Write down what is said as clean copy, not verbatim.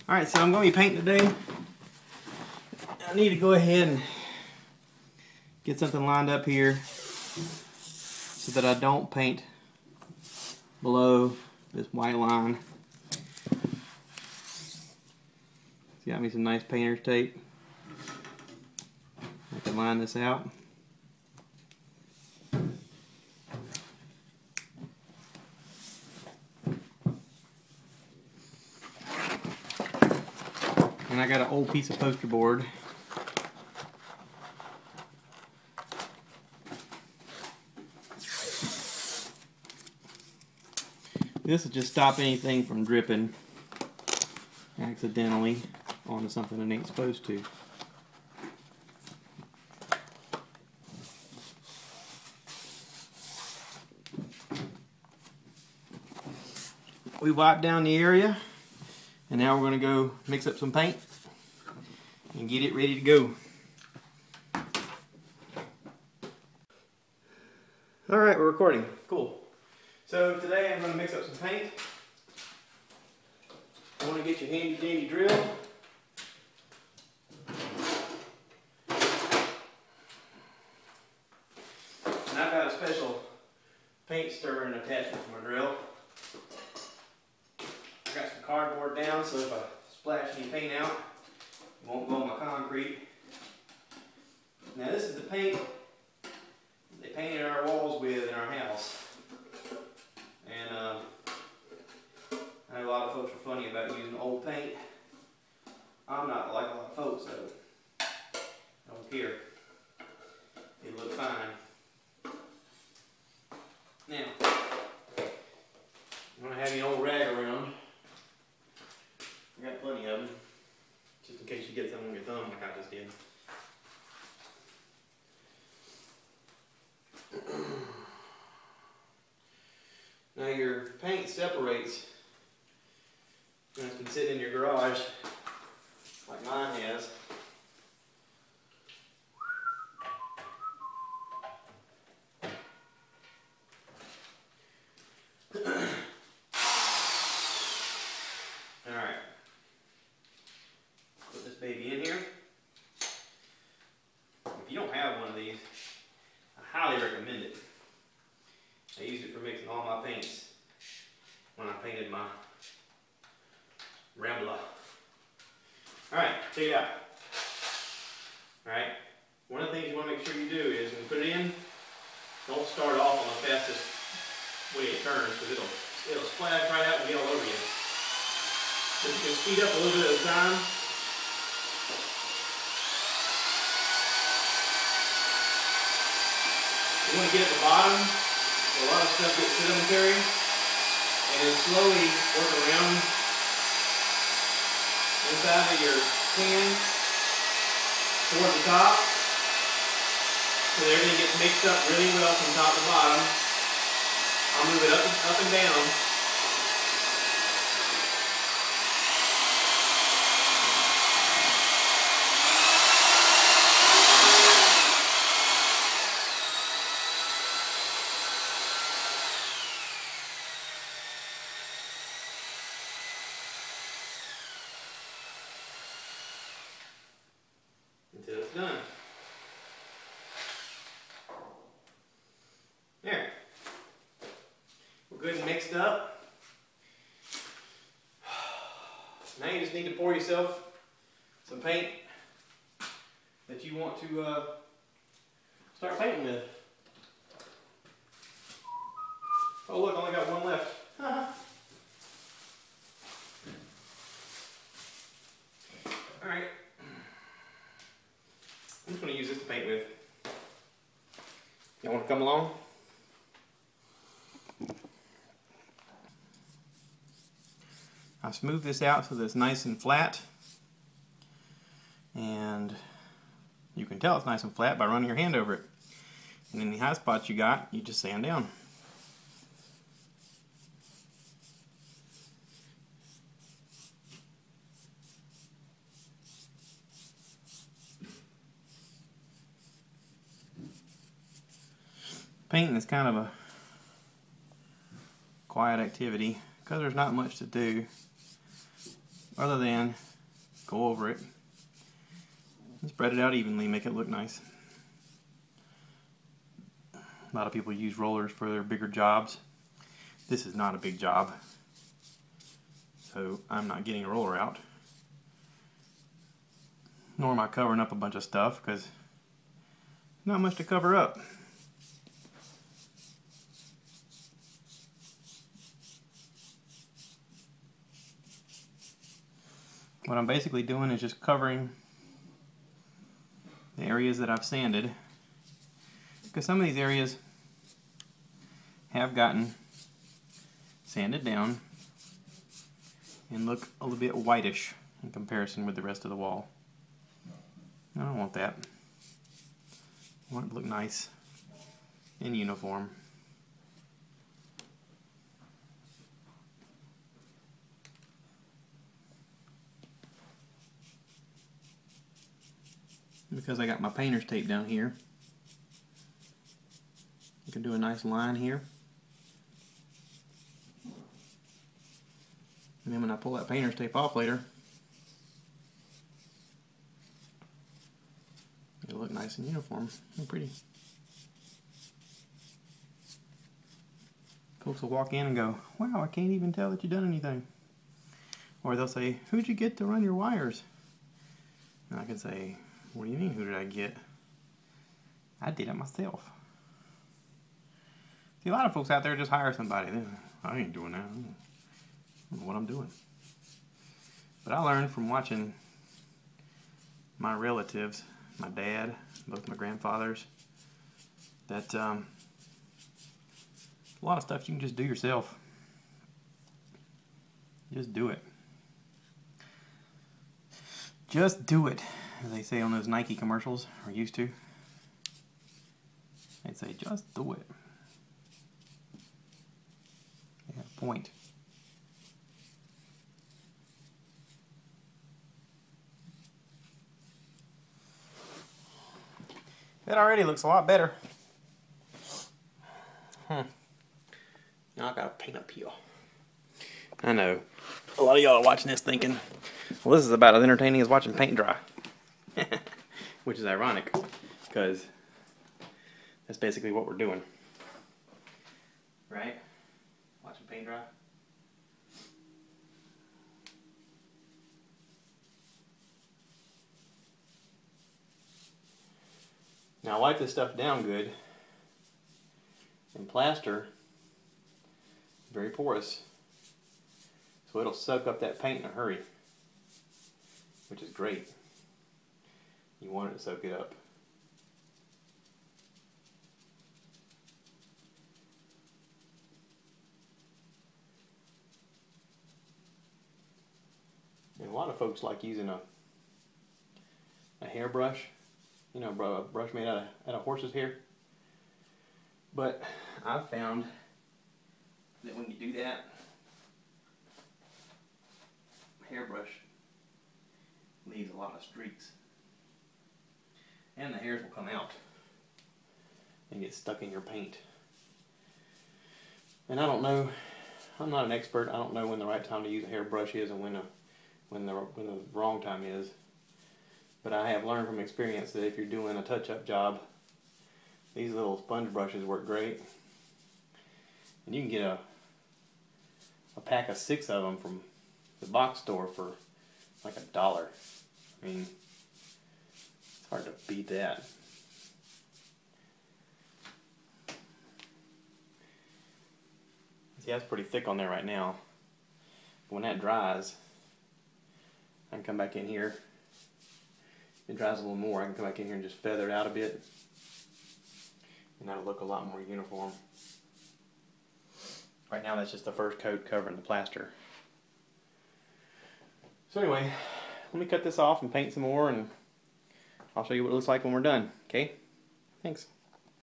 Alright, so I'm going to be painting today. I need to go ahead and get something lined up here so that I don't paint below this white line. Got me some nice painter's tape. I can line this out. And I got an old piece of poster board. This will just stop anything from dripping accidentally onto something it ain't supposed to. We wiped down the area, and now we're going to go mix up some paint and get it ready to go. Alright, we're recording. Cool. So today I'm going to mix up some paint. I want to get your handy dandy drill. And I've got a special paint stirring attachment for my drill. I got some cardboard down so if I splash any paint out, it won't go on my concrete. Now this is the paint they painted our walls with in our house. And I know a lot of folks are funny about using old paint. I'm not like a lot of folks though. I don't care. It looks fine. Now, I'm going to have you an old rag around. I got plenty of them, just in case you get some on your thumb like I just did. Now your paint separates when it's been sitting in your garage, like mine has. Alright. Put this baby in here. If you don't have one of these, I highly recommend it. I used it for mixing all my paints when I painted my Rambler. Alright, check it out. Alright, one of the things you want to make sure you do is when you put it in, don't start off on the fastest way it turns because it'll splash right out and get all over you. But you can speed up a little bit at a time. You want to get at the bottom. A lot of stuff gets sedimentary, and then slowly work around inside of your can toward the top, so that everything gets mixed up really well from top to bottom. I'll move it up and down. Until it's done. There. We're good and mixed up. Now you just need to pour yourself some paint that you want to start painting with. Oh look, I only got one left. Alright. I'm just going to use this to paint with. Y'all want to come along? I smooth this out so that it's nice and flat. And you can tell it's nice and flat by running your hand over it. And any high spots you got, you just sand down. Painting is kind of a quiet activity because there's not much to do. other than go over it and spread it out evenly, make it look nice. A lot of people use rollers for their bigger jobs. This is not a big job, so I'm not getting a roller out. Nor am I covering up a bunch of stuff, because not much to cover up. What I'm basically doing is just covering the areas that I've sanded, because some of these areas have gotten sanded down and look a little bit whitish in comparison with the rest of the wall. I don't want that. I want it to look nice and uniform. Because I got my painter's tape down here, I can do a nice line here. And then when I pull that painter's tape off later, it'll look nice and uniform and pretty. Folks will walk in and go, "Wow, I can't even tell that you've done anything." Or they'll say, "Who'd you get to run your wires?" And I can say, "What do you mean, who did I get? I did it myself." See, a lot of folks out there just hire somebody. I ain't doing that. I don't know what I'm doing. But I learned from watching my relatives, my dad, both my grandfathers, that a lot of stuff you can just do yourself. Just do it. Just do it, as they say on those Nike commercials, or used to. They'd say, just do it. They have a point. That already looks a lot better. Now I gotta paint up here. I know. A lot of y'all are watching this thinking, well, this is about as entertaining as watching paint dry. Which is ironic, because that's basically what we're doing. Right? Watching paint dry. Now I wipe this stuff down good, and plaster, very porous, so it'll soak up that paint in a hurry, which is great. You want it to soak it up. And a lot of folks like using a hairbrush. You know, a brush made out of horse's hair. But I've found that when you do that, a hairbrush leaves a lot of streaks. And the hairs will come out and get stuck in your paint. And I don't know, I'm not an expert, I don't know when the right time to use a hairbrush is and when the wrong time is. But I have learned from experience that if you're doing a touch-up job, these little sponge brushes work great. And you can get a pack of 6 of them from the box store for like $1. I mean, it's hard to beat that. See, that's pretty thick on there right now. But when that dries, I can come back in here. If it dries a little more, I can come back in here and just feather it out a bit. And that'll look a lot more uniform. Right now that's just the first coat covering the plaster. So anyway, let me cut this off and paint some more, and I'll show you what it looks like when we're done. Okay? Thanks.